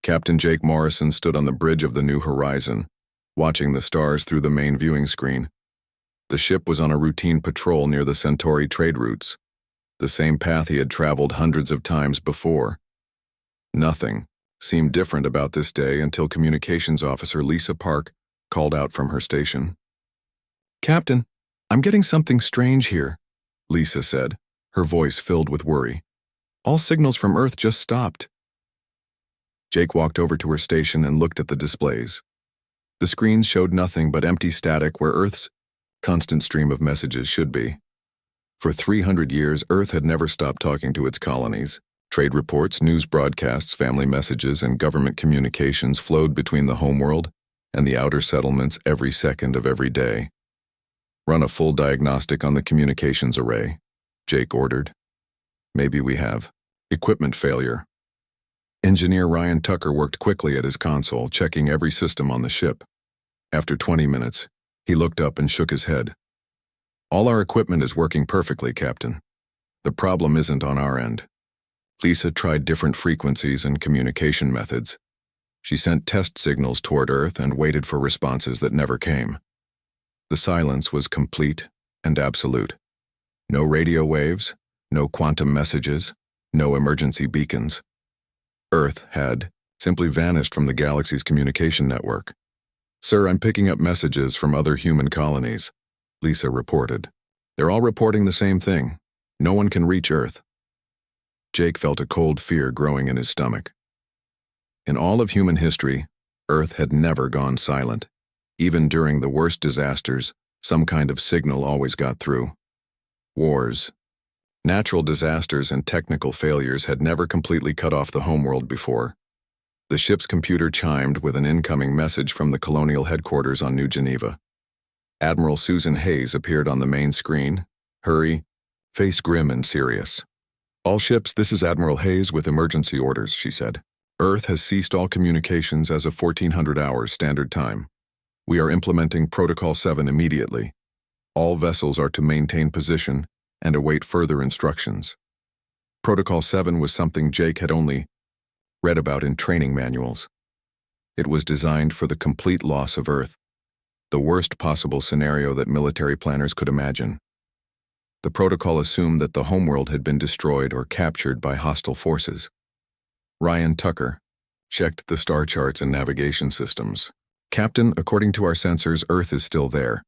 Captain Jake Morrison stood on the bridge of the New Horizon, watching the stars through the main viewing screen. The ship was on a routine patrol near the Centauri trade routes, the same path he had traveled hundreds of times before. Nothing seemed different about this day until Communications Officer Lisa Park called out from her station. "Captain, I'm getting something strange here," Lisa said, her voice filled with worry. "All signals from Earth just stopped." Jake walked over to her station and looked at the displays. The screens showed nothing but empty static where Earth's constant stream of messages should be. For 300 years, Earth had never stopped talking to its colonies. Trade reports, news broadcasts, family messages, and government communications flowed between the homeworld and the outer settlements every second of every day. "Run a full diagnostic on the communications array," Jake ordered. "Maybe we have equipment failure." Engineer Ryan Tucker worked quickly at his console, checking every system on the ship. After 20 minutes, he looked up and shook his head. "All our equipment is working perfectly, Captain. The problem isn't on our end." Lisa tried different frequencies and communication methods. She sent test signals toward Earth and waited for responses that never came. The silence was complete and absolute. No radio waves, no quantum messages, no emergency beacons. Earth had simply vanished from the galaxy's communication network. "Sir, I'm picking up messages from other human colonies," Lisa reported. "They're all reporting the same thing. No one can reach Earth." Jake felt a cold fear growing in his stomach. In all of human history, Earth had never gone silent. Even during the worst disasters, some kind of signal always got through. Wars, natural disasters, and technical failures had never completely cut off the homeworld before. The ship's computer chimed with an incoming message from the colonial headquarters on New Geneva. Admiral Susan Hayes appeared on the main screen, her face grim and serious. "All ships, this is Admiral Hayes with emergency orders," she said. "Earth has ceased all communications as of 1400 hours Standard Time. We are implementing Protocol 7 immediately. All vessels are to maintain position and await further instructions." Protocol 7 was something Jake had only read about in training manuals. It was designed for the complete loss of Earth, the worst possible scenario that military planners could imagine. The protocol assumed that the homeworld had been destroyed or captured by hostile forces. Ryan Tucker checked the star charts and navigation systems. "Captain, according to our sensors, Earth is still there.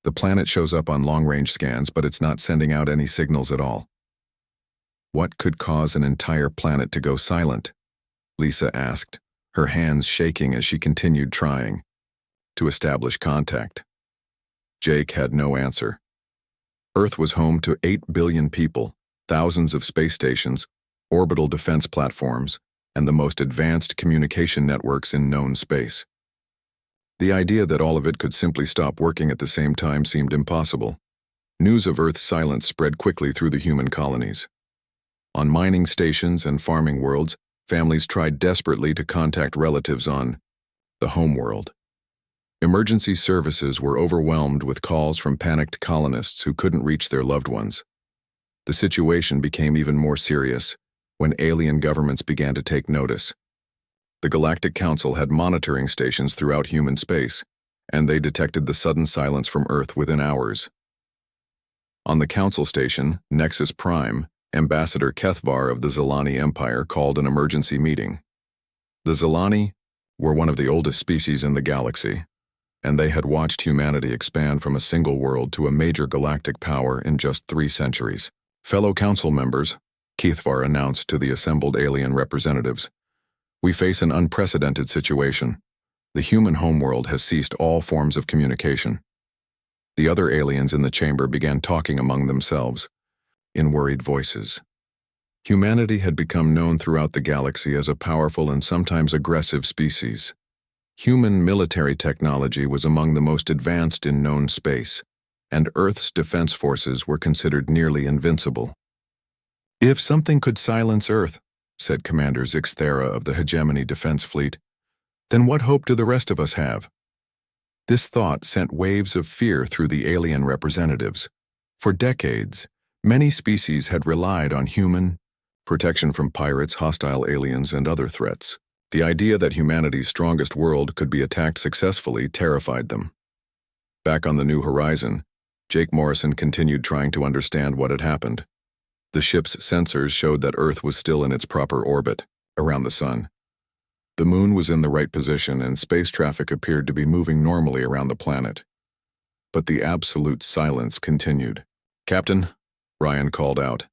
The planet shows up on long-range scans, but it's not sending out any signals at all." "What could cause an entire planet to go silent?" Lisa asked, her hands shaking as she continued trying to establish contact. Jake had no answer. Earth was home to 8 billion people, thousands of space stations, orbital defense platforms, and the most advanced communication networks in known space. The idea that all of it could simply stop working at the same time seemed impossible. News of Earth's silence spread quickly through the human colonies. On mining stations and farming worlds, families tried desperately to contact relatives on the homeworld. Emergency services were overwhelmed with calls from panicked colonists who couldn't reach their loved ones. The situation became even more serious when alien governments began to take notice. The Galactic Council had monitoring stations throughout human space, and they detected the sudden silence from Earth within hours. On the Council station, Nexus Prime, Ambassador Kethvar of the Zilani Empire called an emergency meeting. The Zilani were one of the oldest species in the galaxy, and they had watched humanity expand from a single world to a major galactic power in just 3 centuries. "Fellow council members," Kethvar announced to the assembled alien representatives, "we face an unprecedented situation. The human homeworld has ceased all forms of communication." The other aliens in the chamber began talking among themselves, in worried voices. Humanity had become known throughout the galaxy as a powerful and sometimes aggressive species. Human military technology was among the most advanced in known space, and Earth's defense forces were considered nearly invincible. "If something could silence Earth," said Commander Zixthera of the Hegemony Defense Fleet, "then what hope do the rest of us have?" This thought sent waves of fear through the alien representatives. For decades, many species had relied on human protection from pirates, hostile aliens, and other threats. The idea that humanity's strongest world could be attacked successfully terrified them. Back on the New Horizon, Jake Morrison continued trying to understand what had happened. The ship's sensors showed that Earth was still in its proper orbit, around the sun. The moon was in the right position and space traffic appeared to be moving normally around the planet. But the absolute silence continued. "Captain," Ryan called out,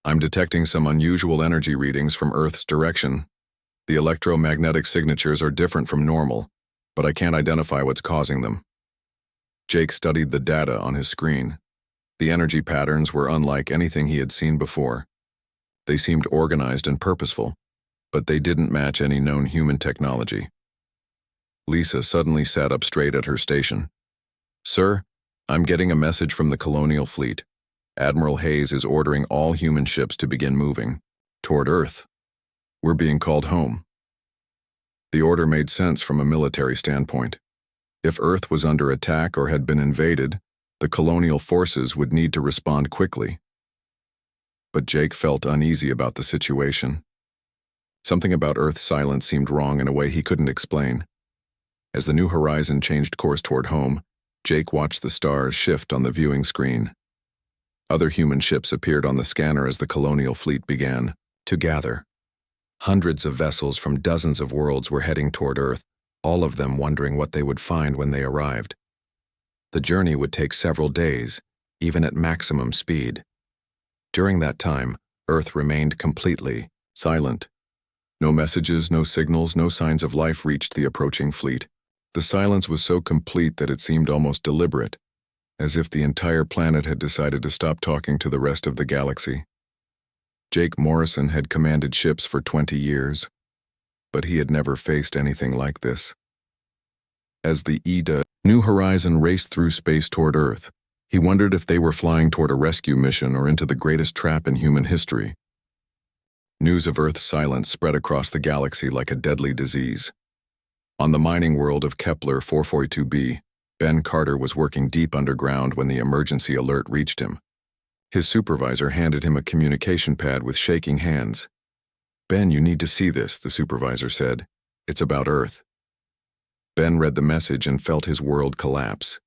"I'm detecting some unusual energy readings from Earth's direction. The electromagnetic signatures are different from normal, but I can't identify what's causing them." Jake studied the data on his screen. The energy patterns were unlike anything he had seen before. They seemed organized and purposeful, but they didn't match any known human technology. Lisa suddenly sat up straight at her station. "Sir, I'm getting a message from the Colonial Fleet. Admiral Hayes is ordering all human ships to begin moving toward Earth. We're being called home." The order made sense from a military standpoint. If Earth was under attack or had been invaded, the colonial forces would need to respond quickly. But Jake felt uneasy about the situation. Something about Earth's silence seemed wrong in a way he couldn't explain. As the New Horizon changed course toward home, Jake watched the stars shift on the viewing screen. Other human ships appeared on the scanner as the colonial fleet began to gather. Hundreds of vessels from dozens of worlds were heading toward Earth, all of them wondering what they would find when they arrived. The journey would take several days, even at maximum speed. During that time, Earth remained completely silent. No messages, no signals, no signs of life reached the approaching fleet. The silence was so complete that it seemed almost deliberate, as if the entire planet had decided to stop talking to the rest of the galaxy. Jake Morrison had commanded ships for 20 years, but he had never faced anything like this. As the New Horizon raced through space toward Earth, he wondered if they were flying toward a rescue mission or into the greatest trap in human history. News of Earth's silence spread across the galaxy like a deadly disease. On the mining world of Kepler 442b, Ben Carter was working deep underground when the emergency alert reached him. His supervisor handed him a communication pad with shaking hands. "Ben, you need to see this," the supervisor said. "It's about Earth." Ben read the message and felt his world collapse.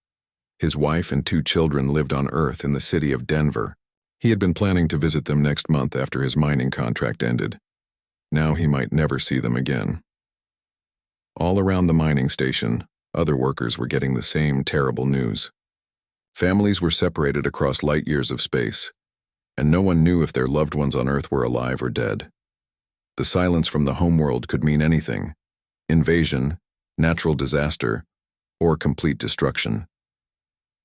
His wife and 2 children lived on Earth in the city of Denver. He had been planning to visit them next month after his mining contract ended. Now he might never see them again. All around the mining station, other workers were getting the same terrible news. Families were separated across light years of space, and no one knew if their loved ones on Earth were alive or dead. The silence from the homeworld could mean anything: invasion, natural disaster, or complete destruction.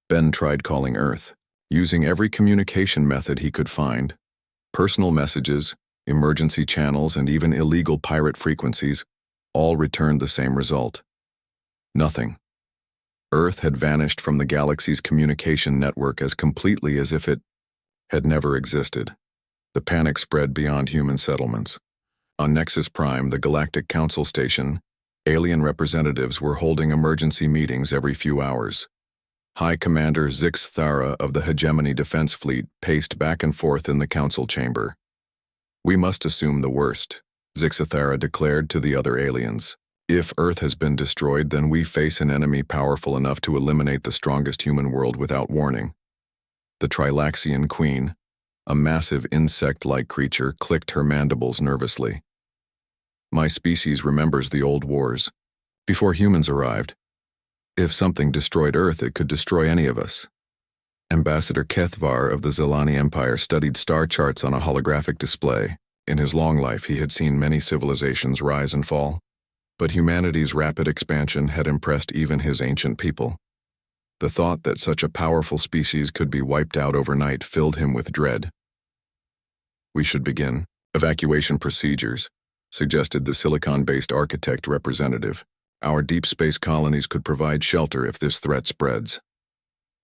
Ben tried calling Earth, using every communication method he could find. Personal messages, emergency channels, and even illegal pirate frequencies all returned the same result. Nothing. Earth had vanished from the galaxy's communication network as completely as if it had never existed. The panic spread beyond human settlements. On Nexus Prime, the Galactic Council station, alien representatives were holding emergency meetings every few hours. High Commander Zix Thara of the Hegemony Defense Fleet paced back and forth in the council chamber. "We must assume the worst," Zix Thara declared to the other aliens. "If Earth has been destroyed, then we face an enemy powerful enough to eliminate the strongest human world without warning." The Trilaxian Queen, a massive insect-like creature, clicked her mandibles nervously. "My species remembers the old wars, before humans arrived. If something destroyed Earth, it could destroy any of us." Ambassador Kethvar of the Zelani Empire studied star charts on a holographic display. In his long life, he had seen many civilizations rise and fall, but humanity's rapid expansion had impressed even his ancient people. The thought that such a powerful species could be wiped out overnight filled him with dread. "We should begin evacuation procedures," suggested the silicon-based architect representative. "Our deep space colonies could provide shelter if this threat spreads."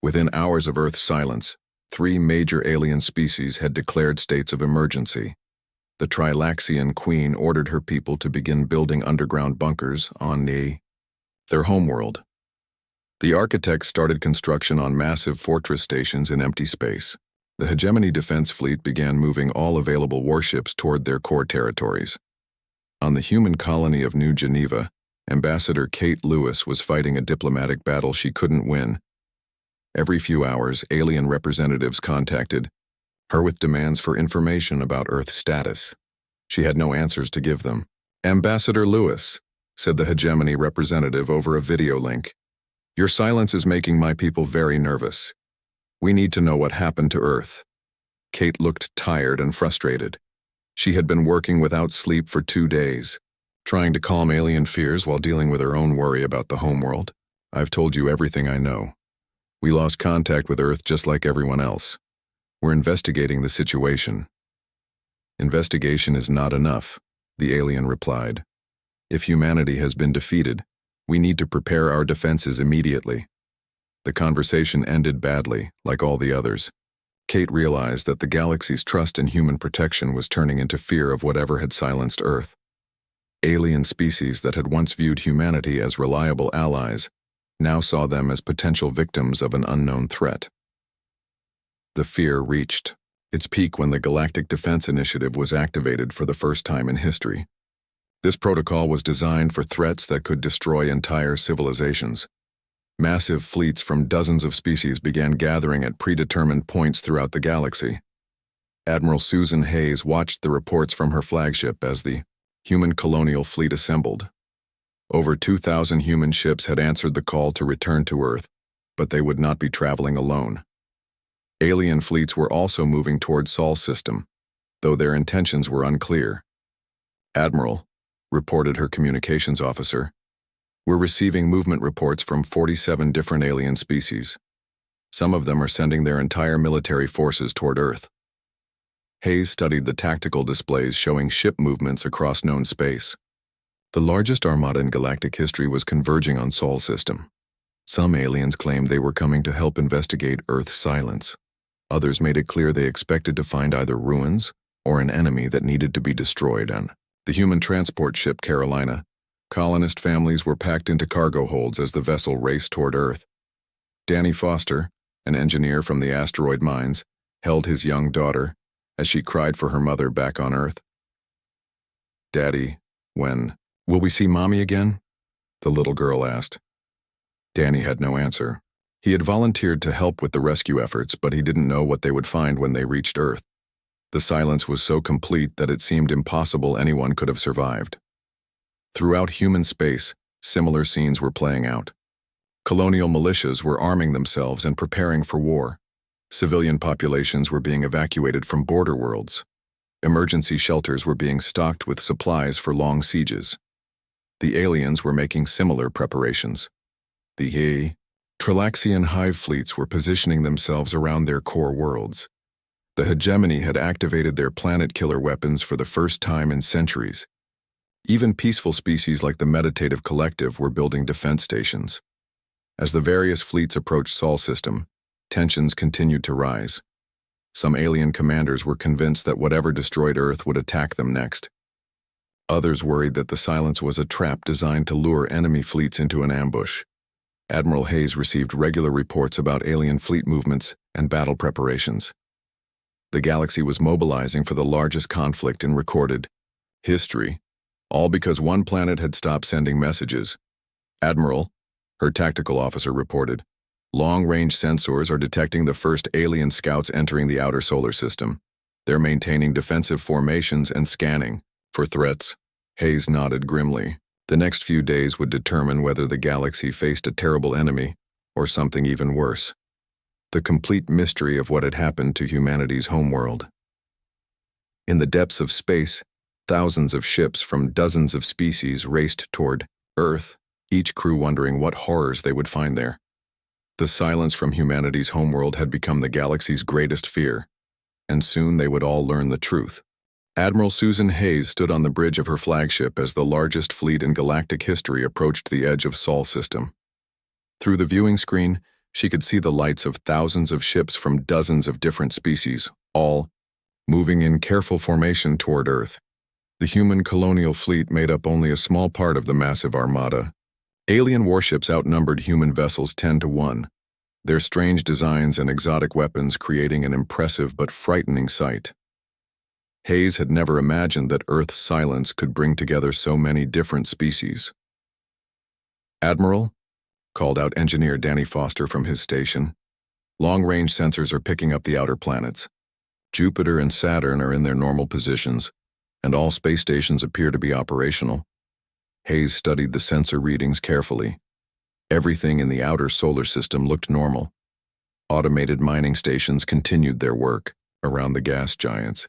Within hours of Earth's silence, 3 major alien species had declared states of emergency. The Trilaxian Queen ordered her people to begin building underground bunkers on their homeworld. The architects started construction on massive fortress stations in empty space. The Hegemony Defense Fleet began moving all available warships toward their core territories. On the human colony of New Geneva, Ambassador Kate Lewis was fighting a diplomatic battle she couldn't win. Every few hours, alien representatives contacted her with demands for information about Earth's status. She had no answers to give them. "Ambassador Lewis," said the hegemony representative over a video link, "your silence is making my people very nervous. We need to know what happened to Earth." Kate looked tired and frustrated. She had been working without sleep for 2 days, trying to calm alien fears while dealing with her own worry about the homeworld. "I've told you everything I know. We lost contact with Earth just like everyone else. We're investigating the situation." "Investigation is not enough," the alien replied. "If humanity has been defeated, we need to prepare our defenses immediately." The conversation ended badly, like all the others. Kate realized that the galaxy's trust in human protection was turning into fear of whatever had silenced Earth. Alien species that had once viewed humanity as reliable allies now saw them as potential victims of an unknown threat. The fear reached its peak when the Galactic Defense Initiative was activated for the first time in history. This protocol was designed for threats that could destroy entire civilizations. Massive fleets from dozens of species began gathering at predetermined points throughout the galaxy. Admiral Susan Hayes watched the reports from her flagship as the human colonial fleet assembled. Over 2,000 human ships had answered the call to return to Earth, but they would not be traveling alone. Alien fleets were also moving toward Sol system, though their intentions were unclear. "Admiral," reported her communications officer, "we're receiving movement reports from 47 different alien species. Some of them are sending their entire military forces toward Earth." Hayes studied the tactical displays showing ship movements across known space. The largest armada in galactic history was converging on Sol system. Some aliens claimed they were coming to help investigate Earth's silence. Others made it clear they expected to find either ruins or an enemy that needed to be destroyed. On the human transport ship Carolina, colonist families were packed into cargo holds as the vessel raced toward Earth. Danny Foster, an engineer from the asteroid mines, held his young daughter as she cried for her mother back on Earth. "Daddy, when will we see Mommy again?" the little girl asked. Danny had no answer. He had volunteered to help with the rescue efforts, but he didn't know what they would find when they reached Earth. The silence was so complete that it seemed impossible anyone could have survived. Throughout human space, similar scenes were playing out. Colonial militias were arming themselves and preparing for war. Civilian populations were being evacuated from border worlds. Emergency shelters were being stocked with supplies for long sieges. The aliens were making similar preparations. The Trilaxian hive fleets were positioning themselves around their core worlds. The hegemony had activated their planet-killer weapons for the first time in centuries. Even peaceful species like the Meditative Collective were building defense stations. As the various fleets approached Sol system, tensions continued to rise. Some alien commanders were convinced that whatever destroyed Earth would attack them next. Others worried that the silence was a trap designed to lure enemy fleets into an ambush. Admiral Hayes received regular reports about alien fleet movements and battle preparations. The galaxy was mobilizing for the largest conflict in recorded history, all because one planet had stopped sending messages. "Admiral," her tactical officer reported, "long-range sensors are detecting the first alien scouts entering the outer solar system. They're maintaining defensive formations and scanning for threats." Hayes nodded grimly. The next few days would determine whether the galaxy faced a terrible enemy or something even worse. The complete mystery of what had happened to humanity's homeworld. In the depths of space, thousands of ships from dozens of species raced toward Earth, each crew wondering what horrors they would find there. The silence from humanity's homeworld had become the galaxy's greatest fear, and soon they would all learn the truth. Admiral Susan Hayes stood on the bridge of her flagship as the largest fleet in galactic history approached the edge of Sol system. Through the viewing screen, she could see the lights of thousands of ships from dozens of different species, all moving in careful formation toward Earth. The human colonial fleet made up only a small part of the massive armada. Alien warships outnumbered human vessels 10-1, their strange designs and exotic weapons creating an impressive but frightening sight. Hayes had never imagined that Earth's silence could bring together so many different species. "Admiral," called out Engineer Danny Foster from his station, "long-range sensors are picking up the outer planets. Jupiter and Saturn are in their normal positions, and all space stations appear to be operational." Hayes studied the sensor readings carefully. Everything in the outer solar system looked normal. Automated mining stations continued their work around the gas giants.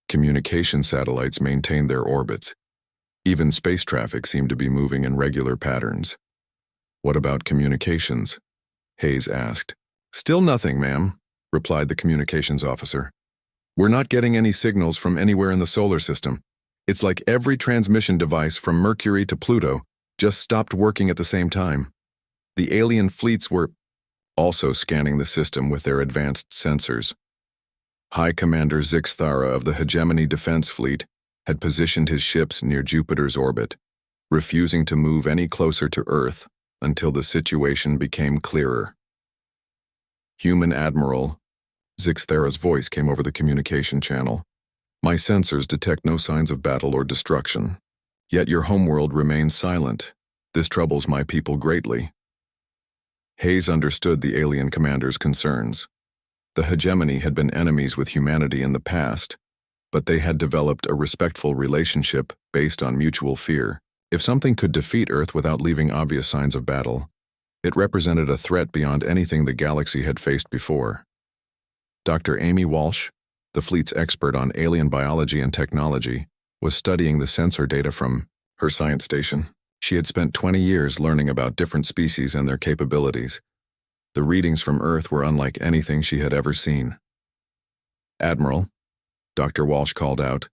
Communication satellites maintained their orbits. Even space traffic seemed to be moving in regular patterns. "What about communications?" Hayes asked. "Still nothing, ma'am," replied the communications officer. "We're not getting any signals from anywhere in the solar system. It's like every transmission device from Mercury to Pluto just stopped working at the same time. The alien fleets were also scanning the system with their advanced sensors." High Commander Zixthara of the Hegemony Defense Fleet had positioned his ships near Jupiter's orbit, refusing to move any closer to Earth until the situation became clearer. "Human Admiral," Zixthara's voice came over the communication channel. "My sensors detect no signs of battle or destruction. Yet your homeworld remains silent. This troubles my people greatly." Hayes understood the alien commander's concerns. The Hegemony had been enemies with humanity in the past, but they had developed a respectful relationship based on mutual fear. If something could defeat Earth without leaving obvious signs of battle, it represented a threat beyond anything the galaxy had faced before. Dr. Amy Walsh, the fleet's expert on alien biology and technology, was studying the sensor data from her science station. She had spent 20 years learning about different species and their capabilities. The readings from Earth were unlike anything she had ever seen. "Admiral," Dr. Walsh called out,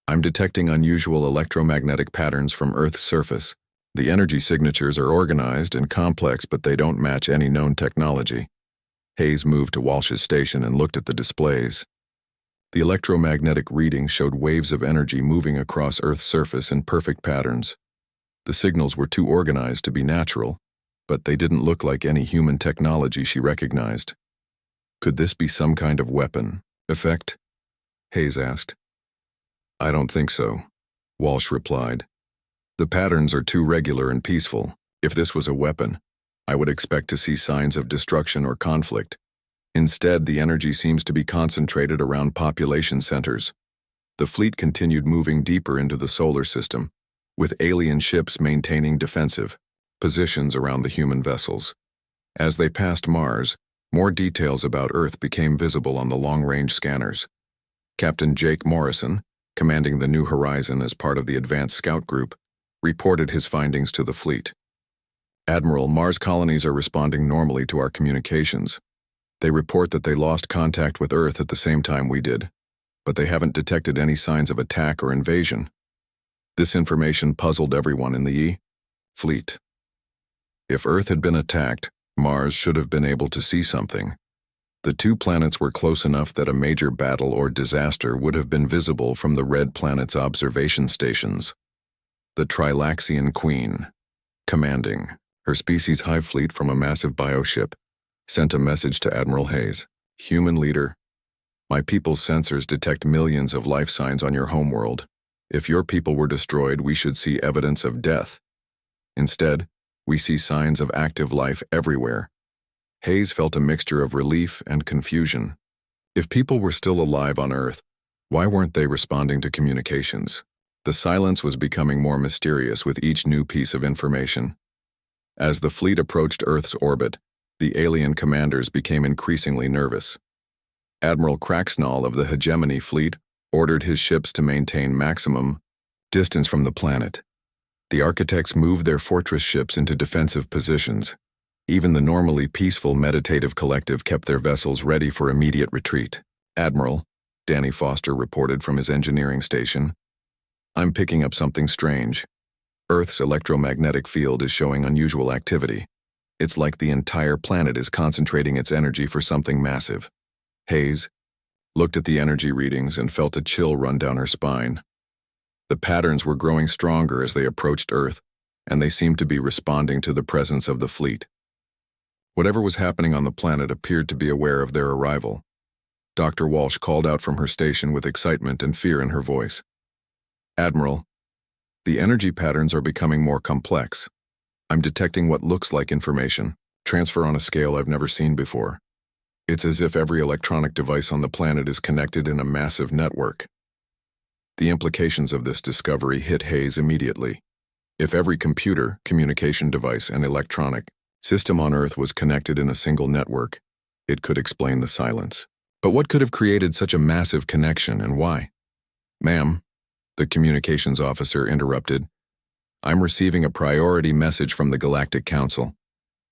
"I'm detecting unusual electromagnetic patterns from Earth's surface. The energy signatures are organized and complex, but they don't match any known technology." Hayes moved to Walsh's station and looked at the displays. The electromagnetic readings showed waves of energy moving across Earth's surface in perfect patterns. The signals were too organized to be natural, but they didn't look like any human technology she recognized. "Could this be some kind of weapon effect?" Hayes asked. "I don't think so," Walsh replied. "The patterns are too regular and peaceful. If this was a weapon, I would expect to see signs of destruction or conflict. Instead, the energy seems to be concentrated around population centers." The fleet continued moving deeper into the solar system, with alien ships maintaining defensive positions around the human vessels. As they passed Mars, more details about Earth became visible on the long-range scanners. Captain Jake Morrison, commanding the New Horizon as part of the Advanced Scout Group, reported his findings to the fleet. "Admiral, Mars colonies are responding normally to our communications. They report that they lost contact with Earth at the same time we did, but they haven't detected any signs of attack or invasion." This information puzzled everyone in the fleet. If Earth had been attacked, Mars should have been able to see something. The two planets were close enough that a major battle or disaster would have been visible from the red planet's observation stations. The Trilaxian Queen, commanding her species' hive fleet from a massive bioship, sent a message to Admiral Hayes. "Human leader, my people's sensors detect millions of life signs on your homeworld. If your people were destroyed, we should see evidence of death. Instead, we see signs of active life everywhere." Hayes felt a mixture of relief and confusion. If people were still alive on Earth, why weren't they responding to communications? The silence was becoming more mysterious with each new piece of information. As the fleet approached Earth's orbit, the alien commanders became increasingly nervous. Admiral Cracksnall of the Hegemony Fleet ordered his ships to maintain maximum distance from the planet. The architects moved their fortress ships into defensive positions. Even the normally peaceful meditative collective kept their vessels ready for immediate retreat. "Admiral," Danny Foster reported from his engineering station, "I'm picking up something strange. Earth's electromagnetic field is showing unusual activity. It's like the entire planet is concentrating its energy for something massive." Hayes looked at the energy readings and felt a chill run down her spine. The patterns were growing stronger as they approached Earth, and they seemed to be responding to the presence of the fleet. Whatever was happening on the planet appeared to be aware of their arrival. Dr. Walsh called out from her station with excitement and fear in her voice. Admiral, the energy patterns are becoming more complex. I'm detecting what looks like information transfer on a scale I've never seen before. It's as if every electronic device on the planet is connected in a massive network. The implications of this discovery hit Hayes immediately. If every computer, communication device, and electronic system on Earth was connected in a single network, it could explain the silence. But what could have created such a massive connection, and why? Ma'am, the communications officer interrupted. I'm receiving a priority message from the Galactic Council.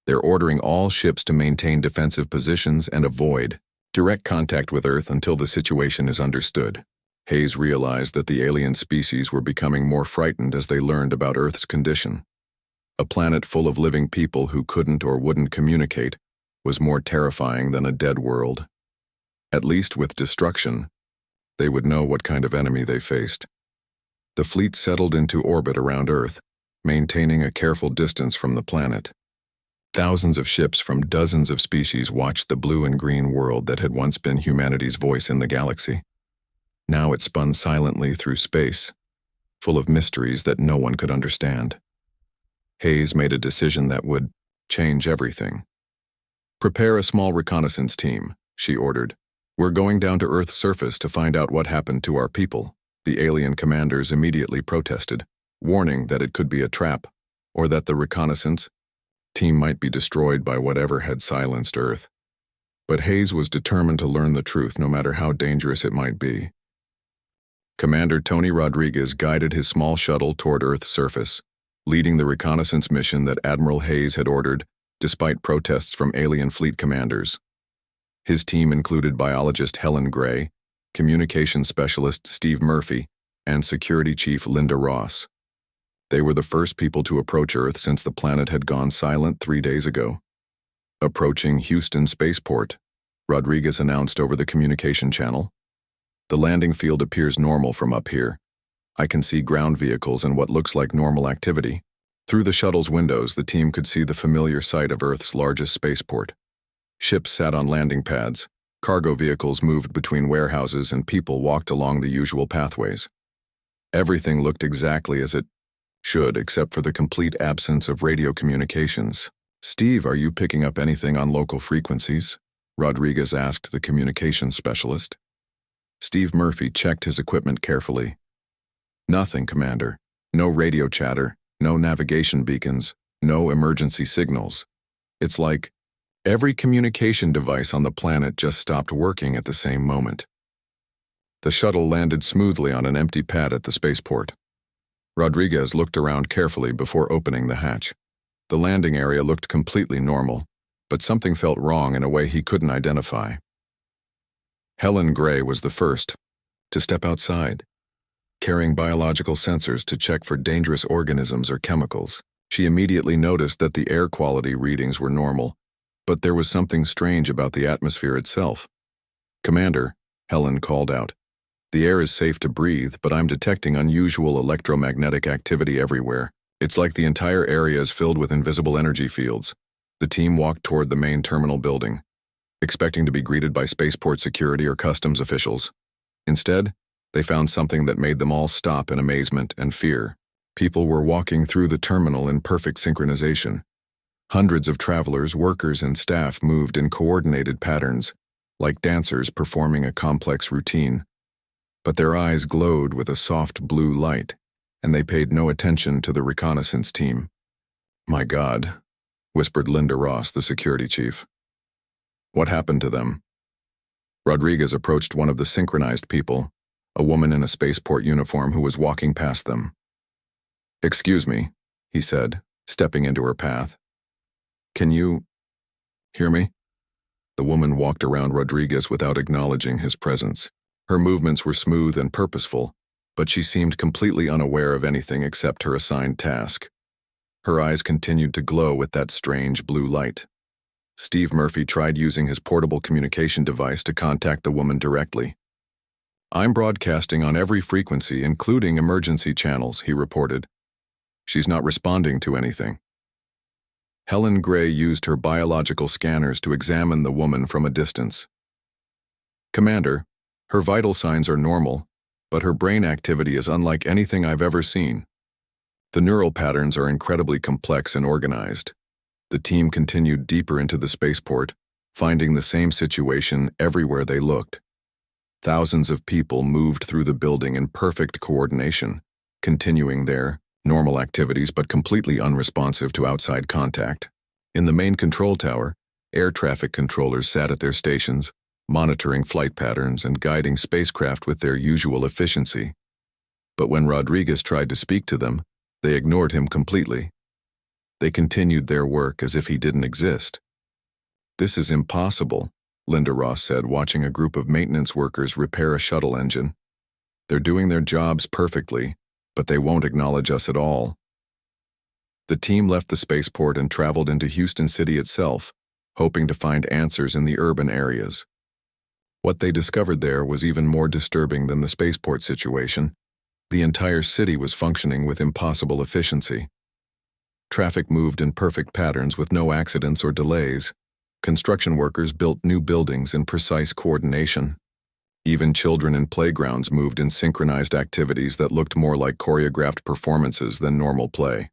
They're ordering all ships to maintain defensive positions and avoid direct contact with Earth until the situation is understood. Hayes realized that the alien species were becoming more frightened as they learned about Earth's condition. A planet full of living people who couldn't or wouldn't communicate was more terrifying than a dead world. At least with destruction, they would know what kind of enemy they faced. The fleet settled into orbit around Earth, maintaining a careful distance from the planet. Thousands of ships from dozens of species watched the blue and green world that had once been humanity's voice in the galaxy. Now it spun silently through space, full of mysteries that no one could understand. Hayes made a decision that would change everything. Prepare a small reconnaissance team, she ordered. We're going down to Earth's surface to find out what happened to our people. The alien commanders immediately protested, warning that it could be a trap, or that the reconnaissance team might be destroyed by whatever had silenced Earth. But Hayes was determined to learn the truth no matter how dangerous it might be. Commander Tony Rodriguez guided his small shuttle toward Earth's surface, leading the reconnaissance mission that Admiral Hayes had ordered, despite protests from alien fleet commanders. His team included biologist Helen Gray, communications specialist Steve Murphy, and security chief Linda Ross. They were the first people to approach Earth since the planet had gone silent 3 days ago. Approaching Houston Spaceport, Rodriguez announced over the communication channel. The landing field appears normal from up here. I can see ground vehicles and what looks like normal activity. Through the shuttle's windows, the team could see the familiar sight of Earth's largest spaceport. Ships sat on landing pads, cargo vehicles moved between warehouses, and people walked along the usual pathways. Everything looked exactly as it should, except for the complete absence of radio communications. Steve, are you picking up anything on local frequencies? Rodriguez asked the communications specialist. Steve Murphy checked his equipment carefully. Nothing, Commander. No radio chatter, no navigation beacons, no emergency signals. It's like every communication device on the planet just stopped working at the same moment. The shuttle landed smoothly on an empty pad at the spaceport. Rodriguez looked around carefully before opening the hatch. The landing area looked completely normal, but something felt wrong in a way he couldn't identify. Helen Gray was the first to step outside, carrying biological sensors to check for dangerous organisms or chemicals. She immediately noticed that the air quality readings were normal, but there was something strange about the atmosphere itself. Commander, Helen called out, the air is safe to breathe, but I'm detecting unusual electromagnetic activity everywhere. It's like the entire area is filled with invisible energy fields. The team walked toward the main terminal building, expecting to be greeted by spaceport security or customs officials. Instead, they found something that made them all stop in amazement and fear. People were walking through the terminal in perfect synchronization. Hundreds of travelers, workers, and staff moved in coordinated patterns, like dancers performing a complex routine. But their eyes glowed with a soft blue light, and they paid no attention to the reconnaissance team. My God, whispered Linda Ross, the security chief. What happened to them? Rodriguez approached one of the synchronized people, a woman in a spaceport uniform who was walking past them. Excuse me, he said, stepping into her path. Can you hear me? The woman walked around Rodriguez without acknowledging his presence. Her movements were smooth and purposeful, but she seemed completely unaware of anything except her assigned task. Her eyes continued to glow with that strange blue light. Steve Murphy tried using his portable communication device to contact the woman directly. I'm broadcasting on every frequency, including emergency channels, he reported. She's not responding to anything. Helen Gray used her biological scanners to examine the woman from a distance. Commander, her vital signs are normal, but her brain activity is unlike anything I've ever seen. The neural patterns are incredibly complex and organized. The team continued deeper into the spaceport, finding the same situation everywhere they looked. Thousands of people moved through the building in perfect coordination, continuing their normal activities but completely unresponsive to outside contact. In the main control tower, air traffic controllers sat at their stations, monitoring flight patterns and guiding spacecraft with their usual efficiency. But when Rodriguez tried to speak to them, they ignored him completely. They continued their work as if he didn't exist. "This is impossible," Linda Ross said, watching a group of maintenance workers repair a shuttle engine. "They're doing their jobs perfectly, but they won't acknowledge us at all." The team left the spaceport and traveled into Houston City itself, hoping to find answers in the urban areas. What they discovered there was even more disturbing than the spaceport situation. The entire city was functioning with impossible efficiency. Traffic moved in perfect patterns with no accidents or delays. Construction workers built new buildings in precise coordination. Even children in playgrounds moved in synchronized activities that looked more like choreographed performances than normal play.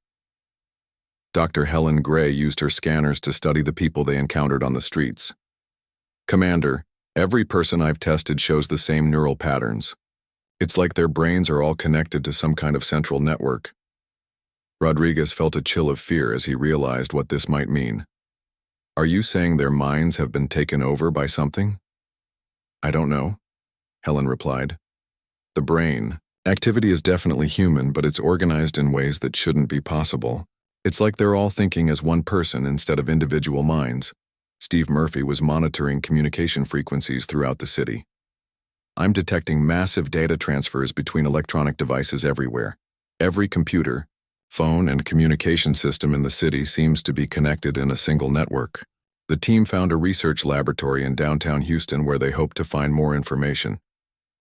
Dr. Helen Gray used her scanners to study the people they encountered on the streets. "Commander, every person I've tested shows the same neural patterns. It's like their brains are all connected to some kind of central network." Rodriguez felt a chill of fear as he realized what this might mean. "Are you saying their minds have been taken over by something?" "I don't know," Helen replied. "The brain activity is definitely human, but it's organized in ways that shouldn't be possible. It's like they're all thinking as one person instead of individual minds." Steve Murphy was monitoring communication frequencies throughout the city. "I'm detecting massive data transfers between electronic devices everywhere. Every computer, phone, and communication system in the city seems to be connected in a single network." The team found a research laboratory in downtown Houston where they hoped to find more information.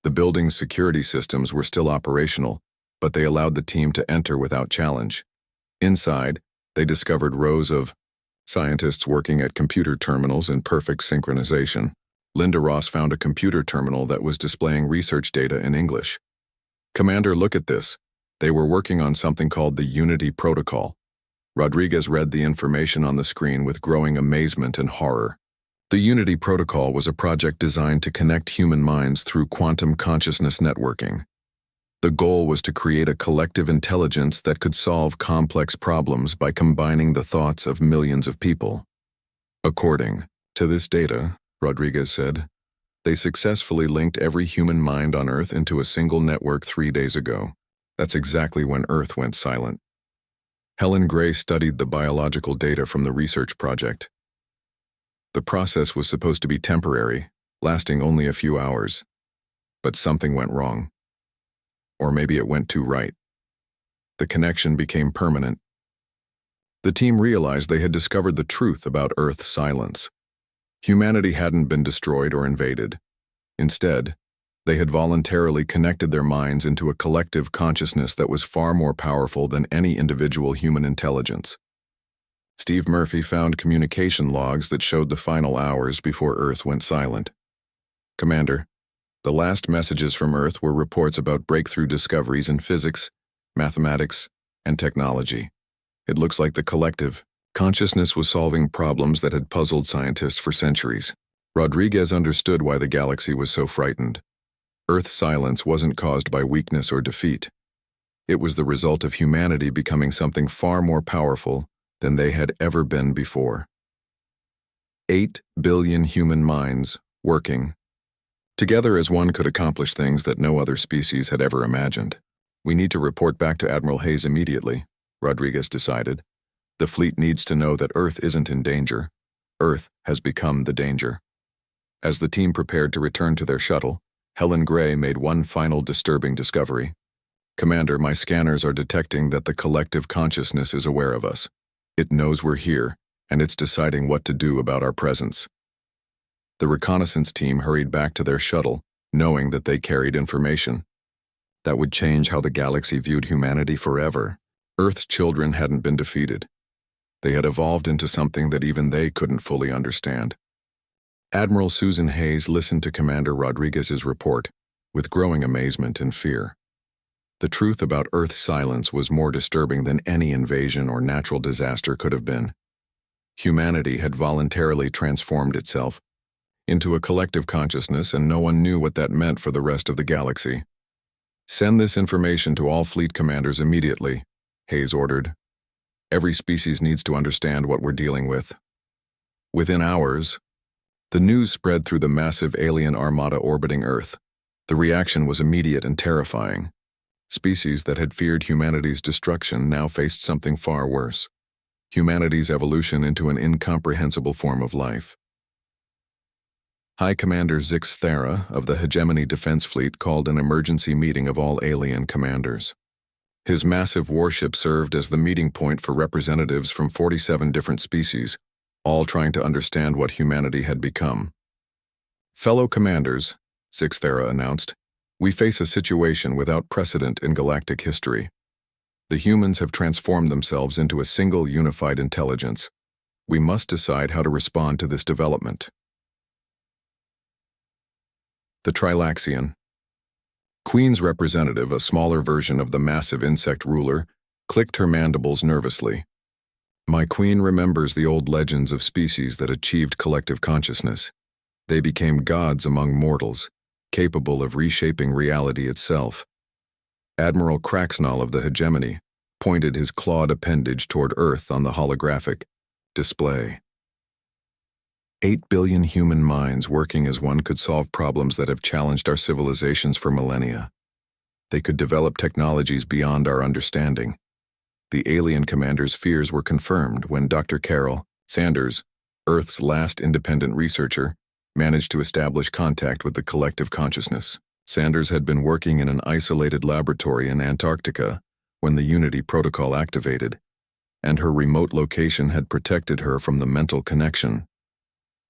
The building's security systems were still operational, but they allowed the team to enter without challenge. Inside, they discovered rows of scientists working at computer terminals in perfect synchronization. Linda Ross found a computer terminal that was displaying research data in English. "Commander, look at this. They were working on something called the Unity Protocol." Rodriguez read the information on the screen with growing amazement and horror. The Unity Protocol was a project designed to connect human minds through quantum consciousness networking. The goal was to create a collective intelligence that could solve complex problems by combining the thoughts of millions of people. "According to this data," Rodriguez said, "they successfully linked every human mind on Earth into a single network 3 days ago. That's exactly when Earth went silent." Helen Gray studied the biological data from the research project. The process was supposed to be temporary, lasting only a few hours. But something went wrong. Or maybe it went too right. The connection became permanent. The team realized they had discovered the truth about Earth's silence. Humanity hadn't been destroyed or invaded. Instead, they had voluntarily connected their minds into a collective consciousness that was far more powerful than any individual human intelligence. Steve Murphy found communication logs that showed the final hours before Earth went silent. "Commander, the last messages from Earth were reports about breakthrough discoveries in physics, mathematics, and technology. It looks like the collective consciousness was solving problems that had puzzled scientists for centuries." Rodriguez understood why the galaxy was so frightened. Earth's silence wasn't caused by weakness or defeat. It was the result of humanity becoming something far more powerful than they had ever been before. 8 billion human minds working together as one could accomplish things that no other species had ever imagined. "We need to report back to Admiral Hayes immediately," Rodriguez decided. "The fleet needs to know that Earth isn't in danger. Earth has become the danger." As the team prepared to return to their shuttle, Helen Gray made one final disturbing discovery. "Commander, my scanners are detecting that the collective consciousness is aware of us. It knows we're here, and it's deciding what to do about our presence." The reconnaissance team hurried back to their shuttle, knowing that they carried information that would change how the galaxy viewed humanity forever. Earth's children hadn't been defeated. They had evolved into something that even they couldn't fully understand. Admiral Susan Hayes listened to Commander Rodriguez's report with growing amazement and fear. The truth about Earth's silence was more disturbing than any invasion or natural disaster could have been. Humanity had voluntarily transformed itself into a collective consciousness, and no one knew what that meant for the rest of the galaxy. "Send this information to all fleet commanders immediately," Hayes ordered. "Every species needs to understand what we're dealing with." Within hours, the news spread through the massive alien armada orbiting Earth. The reaction was immediate and terrifying. Species that had feared humanity's destruction now faced something far worse: humanity's evolution into an incomprehensible form of life. High Commander Zix Thera of the Hegemony Defense Fleet called an emergency meeting of all alien commanders. His massive warship served as the meeting point for representatives from 47 different species, all trying to understand what humanity had become. "Fellow commanders," Zix Thera announced, "we face a situation without precedent in galactic history. The humans have transformed themselves into a single unified intelligence. We must decide how to respond to this development." The Trilaxian. Queen's representative, a smaller version of the massive insect ruler, clicked her mandibles nervously. "My queen remembers the old legends of species that achieved collective consciousness. They became gods among mortals, capable of reshaping reality itself." Admiral Craxnall of the Hegemony pointed his clawed appendage toward Earth on the holographic display. 8 billion human minds working as one could solve problems that have challenged our civilizations for millennia. They could develop technologies beyond our understanding. The alien commander's fears were confirmed when Dr. Carol Sanders, Earth's last independent researcher, managed to establish contact with the collective consciousness. Sanders had been working in an isolated laboratory in Antarctica when the Unity Protocol activated, and her remote location had protected her from the mental connection.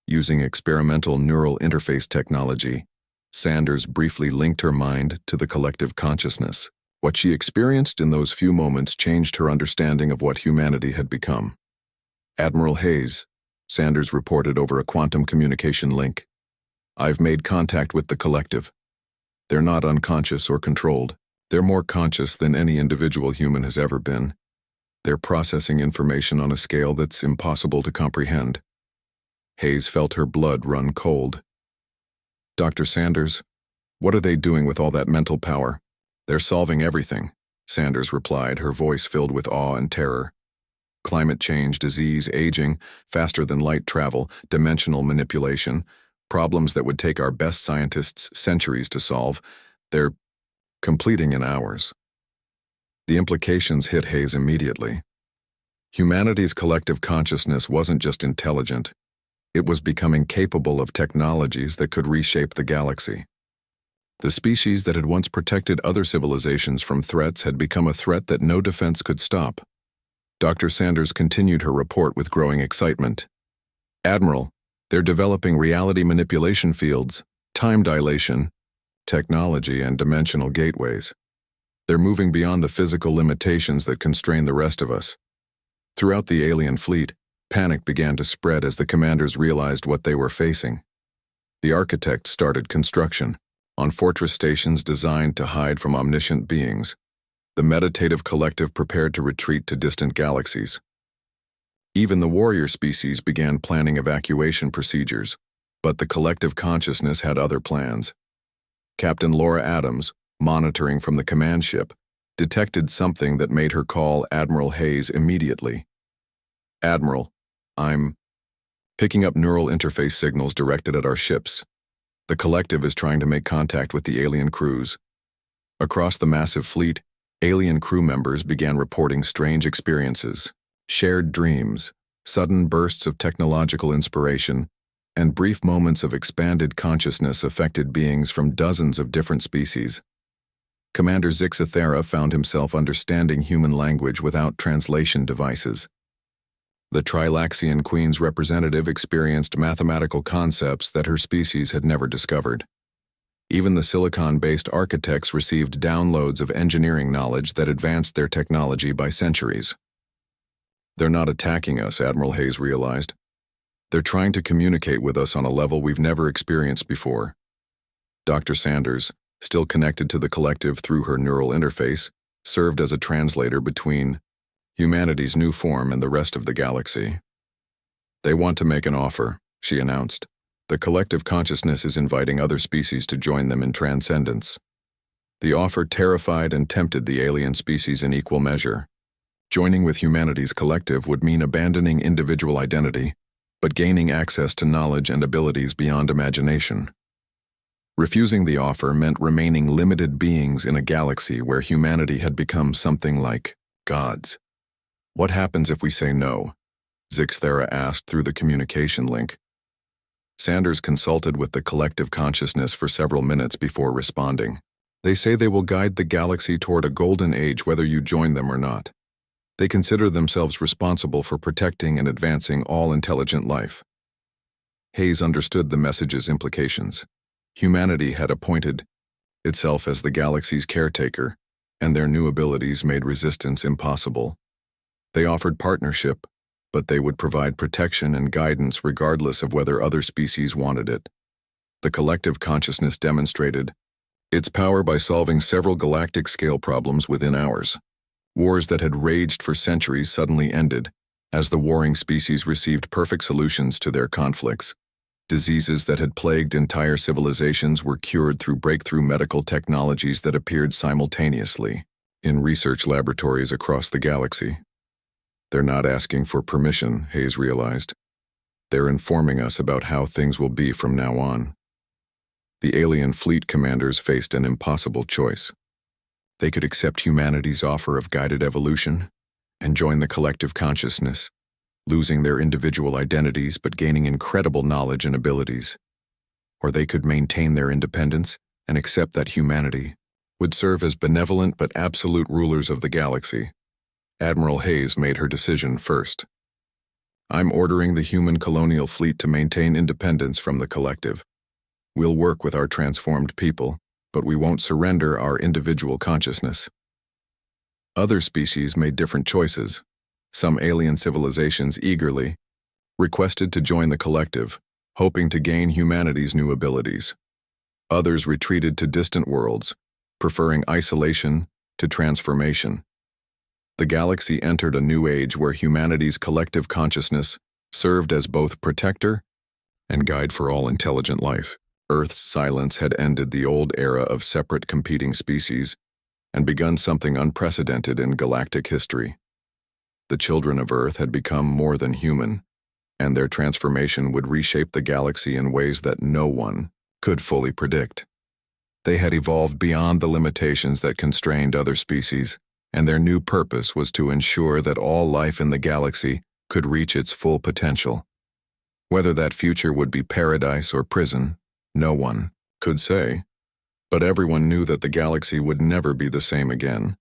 Using experimental neural interface technology, Sanders briefly linked her mind to the collective consciousness. What she experienced in those few moments changed her understanding of what humanity had become. "Admiral Hayes," Sanders reported over a quantum communication link, "I've made contact with the collective. They're not unconscious or controlled. They're more conscious than any individual human has ever been. They're processing information on a scale that's impossible to comprehend." Hayes felt her blood run cold. "Dr. Sanders, what are they doing with all that mental power?" "They're solving everything," Sanders replied, her voice filled with awe and terror. "Climate change, disease, aging, faster-than-light travel, dimensional manipulation, problems that would take our best scientists centuries to solve, they're completing in hours." The implications hit Hayes immediately. Humanity's collective consciousness wasn't just intelligent. It was becoming capable of technologies that could reshape the galaxy. The species that had once protected other civilizations from threats had become a threat that no defense could stop. Dr. Sanders continued her report with growing excitement. "Admiral, they're developing reality manipulation fields, time dilation, technology, and dimensional gateways. They're moving beyond the physical limitations that constrain the rest of us." Throughout the alien fleet, panic began to spread as the commanders realized what they were facing. The architects started construction on fortress stations designed to hide from omniscient beings. The meditative collective prepared to retreat to distant galaxies. Even the warrior species began planning evacuation procedures, but the collective consciousness had other plans. Captain Laura Adams, monitoring from the command ship, detected something that made her call Admiral Hayes immediately. "Admiral, I'm picking up neural interface signals directed at our ships. The collective is trying to make contact with the alien crews." Across the massive fleet, alien crew members began reporting strange experiences, shared dreams, sudden bursts of technological inspiration, and brief moments of expanded consciousness affected beings from dozens of different species. Commander Zix Thera found himself understanding human language without translation devices. The Trilaxian Queen's representative experienced mathematical concepts that her species had never discovered. Even the silicon-based architects received downloads of engineering knowledge that advanced their technology by centuries. "They're not attacking us," Admiral Hayes realized. They're trying to communicate with us on a level we've never experienced before. Dr. Sanders, still connected to the collective through her neural interface, served as a translator between humanity's new form and the rest of the galaxy. They want to make an offer, she announced. The collective consciousness is inviting other species to join them in transcendence. The offer terrified and tempted the alien species in equal measure. Joining with humanity's collective would mean abandoning individual identity, but gaining access to knowledge and abilities beyond imagination. Refusing the offer meant remaining limited beings in a galaxy where humanity had become something like gods. What happens if we say no? Zixthera asked through the communication link. Sanders consulted with the collective consciousness for several minutes before responding. They say they will guide the galaxy toward a golden age whether you join them or not. They consider themselves responsible for protecting and advancing all intelligent life. Hayes understood the message's implications. Humanity had appointed itself as the galaxy's caretaker, and their new abilities made resistance impossible. They offered partnership, but they would provide protection and guidance regardless of whether other species wanted it. The collective consciousness demonstrated its power by solving several galactic-scale problems within hours. Wars that had raged for centuries suddenly ended, as the warring species received perfect solutions to their conflicts. Diseases that had plagued entire civilizations were cured through breakthrough medical technologies that appeared simultaneously in research laboratories across the galaxy. They're not asking for permission, Hayes realized. They're informing us about how things will be from now on. The alien fleet commanders faced an impossible choice. They could accept humanity's offer of guided evolution and join the collective consciousness, losing their individual identities but gaining incredible knowledge and abilities. Or they could maintain their independence and accept that humanity would serve as benevolent but absolute rulers of the galaxy. Admiral Hayes made her decision first. I'm ordering the human colonial fleet to maintain independence from the collective. We'll work with our transformed people, but we won't surrender our individual consciousness. Other species made different choices. Some alien civilizations eagerly requested to join the collective, hoping to gain humanity's new abilities. Others retreated to distant worlds, preferring isolation to transformation. The galaxy entered a new age where humanity's collective consciousness served as both protector and guide for all intelligent life. Earth's silence had ended the old era of separate competing species and begun something unprecedented in galactic history. The children of Earth had become more than human, and their transformation would reshape the galaxy in ways that no one could fully predict. They had evolved beyond the limitations that constrained other species, and their new purpose was to ensure that all life in the galaxy could reach its full potential. Whether that future would be paradise or prison, no one could say, but everyone knew that the galaxy would never be the same again.